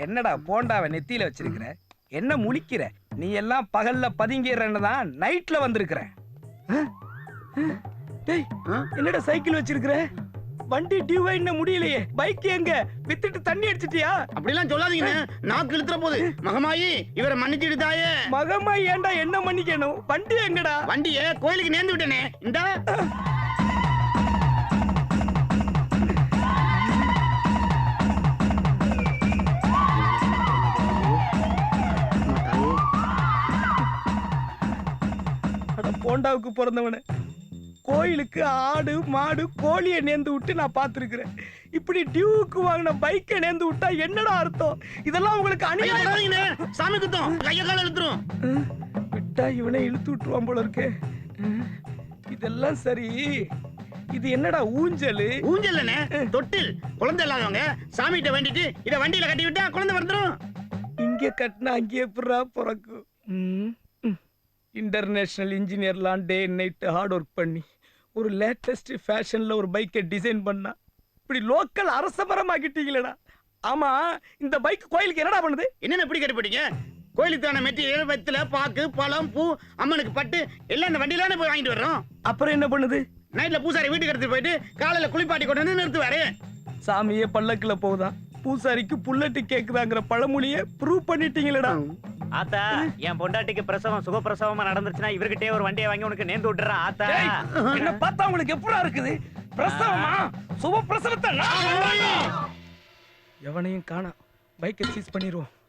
என்னடா போண்டாவை நெத்தியில வச்சிருக்கிற? என்ன முழிக்கிற? நீ எல்லாம் பகல்ல பதுங்கிறன்னு தான் நைட்ல வந்திருக்கிற. டேய், என்னடா சைக்கிள் வச்சிருக்கிற? வண்டி டியூவைன் முடியலையே. பைக் எங்க? வித்துட்டு தண்ணி அடிச்சிட்டியா? அப்படிலாம் சொல்லாதீங்க, நாக்கு இழுத்துற போது. மகமாயி, இவரை மன்னிச்சிடு தாயே. மகமா ஏன்டா என்ன மன்னிக்கணும்? வண்டி எங்கடா? வண்டியை கோயிலுக்கு நேர்ந்து விட்டேனே. இந்த போண்டாவுக்கு பிறந்தவன கோயிலுக்கு ஆடு மாடு கோழியை நேர்ந்து விட்டு நான் பார்த்திருக்கிறேன். இப்படி டியூவுக்கு வாங்கின பைக்கை நேர்ந்து விட்டா என்னடா அர்த்தம்? இதெல்லாம் உங்களுக்கு அநியாயம். சாமி குத்தம், கைய கால இழுத்துரும். விட்டா இவனை இழுத்து விட்டுருவான் போல இருக்கு. இதெல்லாம் சரி, இது என்னடா ஊஞ்சல்? ஊஞ்சல்னே, தொட்டில். குழந்தை இல்லாதவங்க சாமிகிட்ட வேண்டிட்டு இத வண்டியில கட்டி விட்டா குழந்தை வந்துரும். இங்க கட்டினா அங்கே எப்படா பிறக்கும்? இன்டர்நேஷனல் இன்ஜினியர்லாம் டே நைட் ஹார்ட் ஒர்க் பண்ணி ஒரு லேட்டஸ்ட் ஃபேஷன்ல ஒரு பைக்கை டிசைன் பண்ணா இப்படி லோக்கல் அரசமரமாக்கிட்டீங்களடா. ஆமா, இந்த பைக் கோயிலுக்கு என்னடா பண்ணுது? என்னென்ன இப்படி கட்டி போட்டீங்க? கோயிலுக்கான மெட்டீரியல், வெத்தலை, பாக்கு, பழம், பூ, அம்மனுக்கு பட்டு எல்லாம் இந்த வண்டியில போய் வாங்கிட்டு வர்றோம். அப்புறம் என்ன பண்ணுது? நைட்ல பூசாரி வீட்டுக்கு எடுத்து போயிட்டு காலையில குளிப்பாட்டி கொண்டு வந்து நிறுத்துவாரு. சாமியே பல்லக்குல போகுதான், பூசாரிக்கு புல்லட்டு கேக்குதாங்கிற பழமொழியை ப்ரூவ் பண்ணிட்டீங்களடா. ஆத்தா, என் பொண்டாட்டிக்கு பிரசவம் சுகப்பிரசவமா நடந்துருச்சுன்னா இவர்கிட்டே ஒரு வண்டியை வாங்கி உனக்கு நேர்ந்து விட்டுறா. ஆத்தா, என்ன பார்த்தா உங்களுக்கு எப்படா இருக்குது? பிரசவமா? சுப பிரசவத்தை எவனையும் காணா. பைக்கை சீஸ் பண்ணிடுவோம்.